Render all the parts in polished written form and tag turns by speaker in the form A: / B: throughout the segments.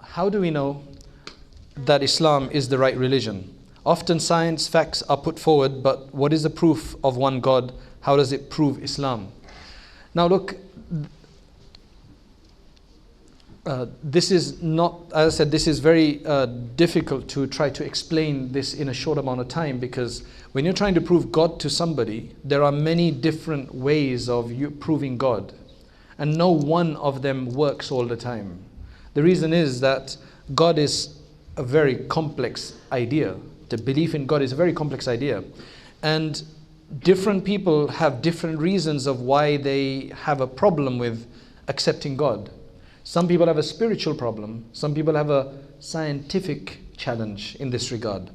A: How do we know that Islam is the right religion? Often science facts are put forward, but what is the proof of one God? How does it prove Islam? Now look, this is not, as I said, this is very difficult to try to explain this in a short amount of time, because when you're trying to prove God to somebody, there are many different ways of you proving God, and no one of them works all the time. The reason is that God is a very complex idea. The belief in God is a very complex idea, and different people have different reasons of why they have a problem with accepting God. Some people have a spiritual problem. Some people have a scientific challenge in this regard.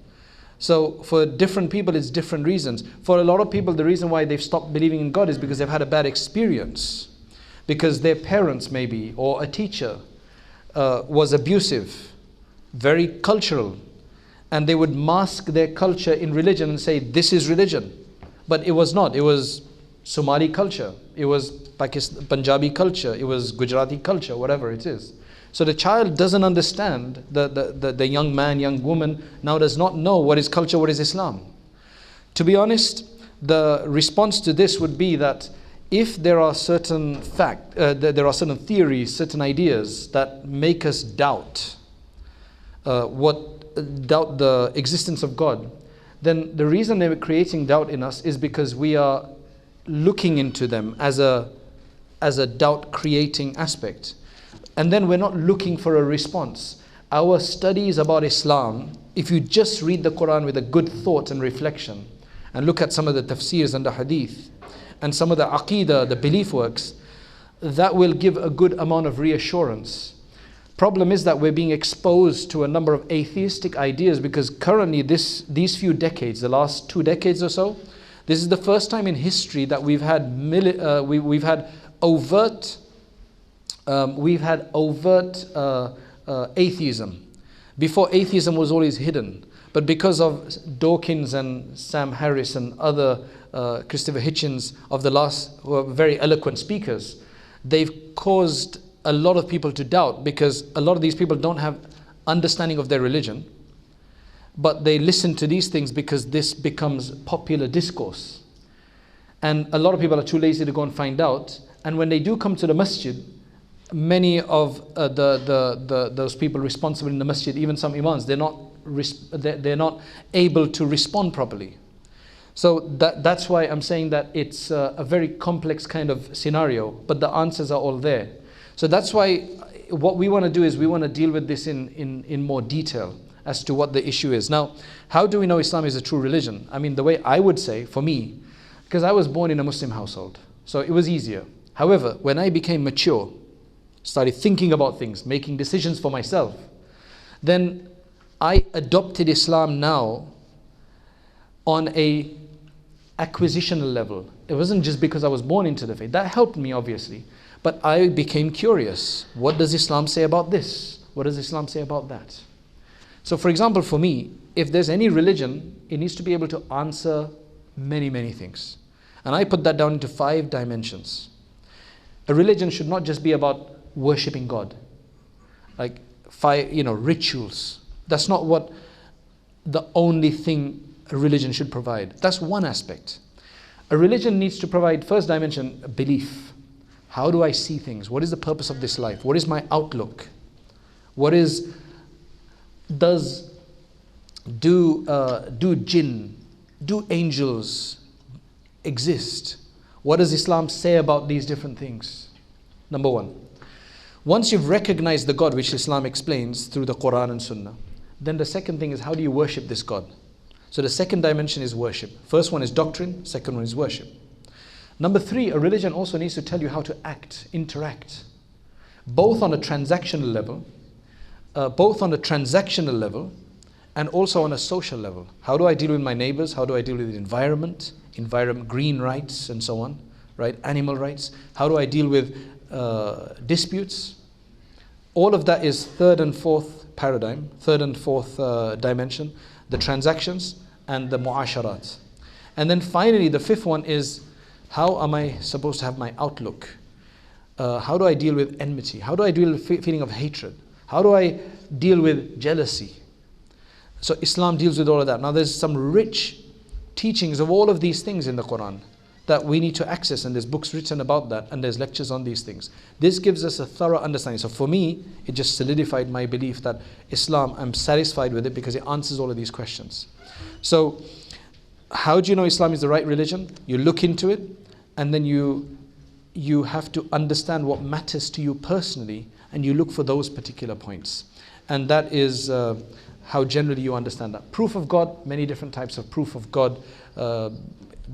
A: So for different people, it's different reasons. For a lot of people, the reason why they've stopped believing in God is because they've had a bad experience. Because their parents maybe, or a teacher was abusive, very cultural. And they would mask their culture in religion and say, this is religion. But it was not. It was Somali culture. It was Punjabi culture, it was Gujarati culture, whatever it is. So the child doesn't understand, the young man, young woman now does not know what is culture, what is Islam. To be honest, the response to this would be that if there are certain there are certain theories, certain ideas that make us doubt the existence of God, then the reason they were creating doubt in us is because we are looking into them as a doubt creating aspect, and then we're not looking for a response. Our studies about Islam, if you just read the Quran with a good thought and reflection and look at some of the tafsirs and the hadith and some of the aqidah, the belief works, that will give a good amount of reassurance. Problem is that we're being exposed to a number of atheistic ideas, because currently these few decades, the last 2 decades or so, this is the first time in history that we've had overt atheism. Before, atheism was always hidden, but because of Dawkins and Sam Harris and other Christopher Hitchens of the last, who are very eloquent speakers, they've caused a lot of people to doubt, because a lot of these people don't have understanding of their religion, but they listen to these things because this becomes popular discourse. And a lot of people are too lazy to go and find out. And when they do come to the masjid, many of those people responsible in the masjid, even some imams, they're not able to respond properly. So that's why I'm saying that it's a very complex kind of scenario, but the answers are all there. So that's why what we want to do is we want to deal with this in more detail as to what the issue is. Now, how do we know Islam is a true religion? I mean, the way I would say, for me, because I was born in a Muslim household, so it was easier. However, when I became mature, started thinking about things, making decisions for myself, then I adopted Islam now on a acquisitional level. It wasn't just because I was born into the faith. That helped me, obviously. But I became curious. What does Islam say about this? What does Islam say about that? So for example, for me, if there's any religion, it needs to be able to answer many, many things. And I put that down into 5 dimensions. A religion should not just be about worshipping God, like rituals. That's not what the only thing a religion should provide. That's one aspect. A religion needs to provide, first dimension, a belief. How do I see things? What is the purpose of this life? What is my outlook? Do jinn, do angels exist? What does Islam say about these different things? Number 1. Once you've recognized the God, which Islam explains through the Quran and Sunnah, then the second thing is, how do you worship this God? So the second dimension is worship. First one is doctrine, second one is worship. Number 3, a religion also needs to tell you how to act, interact, both on a transactional level, and also on a social level. How do I deal with my neighbors? How do I deal with the environment, green rights and so on, right? Animal rights. How do I deal with disputes? All of that is third and fourth dimension, the transactions and the muasharat. And then finally, the 5th one is, how am I supposed to have my outlook? How do I deal with enmity? How do I deal with feeling of hatred? How do I deal with jealousy? So Islam deals with all of that. Now there's some rich teachings of all of these things in the Quran that we need to access, and there's books written about that, and there's lectures on these things. This gives us a thorough understanding. So for me, it just solidified my belief that Islam, I'm satisfied with it because it answers all of these questions. So how do you know Islam is the right religion? You look into it, and then you have to understand what matters to you personally, and you look for those particular points. And that is how generally you understand that. Proof of God, many different types of proof of God.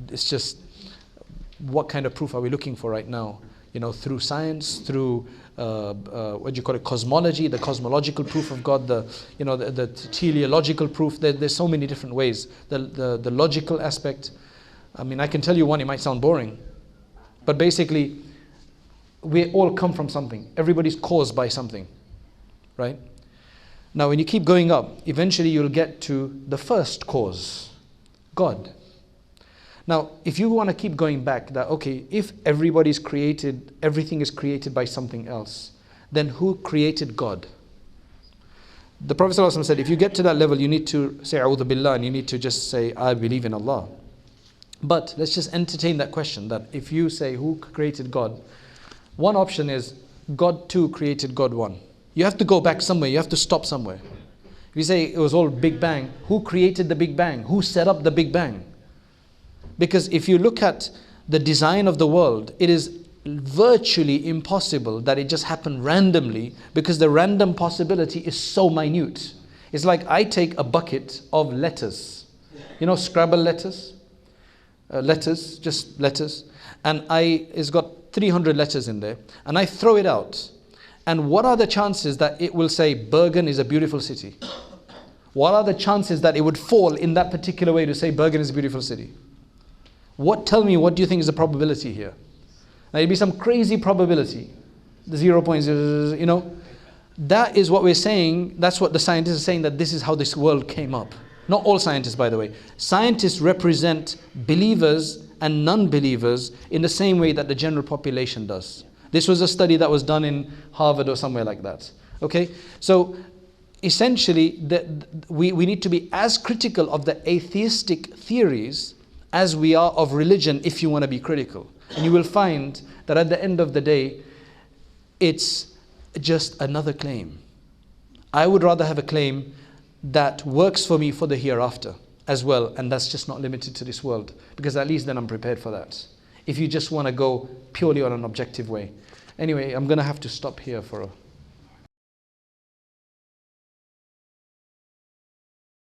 A: It's just, what kind of proof are we looking for right now? You know, through science, through what do you call it, cosmology, the cosmological proof of God, the teleological proof. There's so many different ways. The logical aspect. I mean, I can tell you one, it might sound boring, but basically, we all come from something. Everybody's caused by something, right? Now, when you keep going up, eventually you'll get to the first cause, God. Now, if you want to keep going back, that okay, if everybody's created, everything is created by something else, then who created God? The Prophet ﷺ said, if you get to that level, you need to say A'udhu Billah, and you need to just say, I believe in Allah. But let's just entertain that question, that if you say, who created God? One option is, God 2 created God 1. You have to go back somewhere, you have to stop somewhere. If you say it was all Big Bang, who created the Big Bang? Who set up the Big Bang? Because if you look at the design of the world, it is virtually impossible that it just happened randomly, because the random possibility is so minute. It's like I take a bucket of letters, you know, Scrabble letters, just letters, and it's got 300 letters in there, and I throw it out. And what are the chances that it will say Bergen is a beautiful city? What are the chances that it would fall in that particular way to say Bergen is a beautiful city? Tell me, what do you think is the probability here? Now, it'd be some crazy probability. The 0.0, you know. That is what we're saying. That's what the scientists are saying, that this is how this world came up. Not all scientists, by the way. Scientists represent believers and non-believers in the same way that the general population does. This was a study that was done in Harvard or somewhere like that. Okay? So, essentially, we need to be as critical of the atheistic theories as we are of religion, if you want to be critical. And you will find that at the end of the day, it's just another claim. I would rather have a claim that works for me for the hereafter as well, and that's just not limited to this world, because at least then I'm prepared for that. If you just want to go purely on an objective way. Anyway, I'm going to have to stop here for a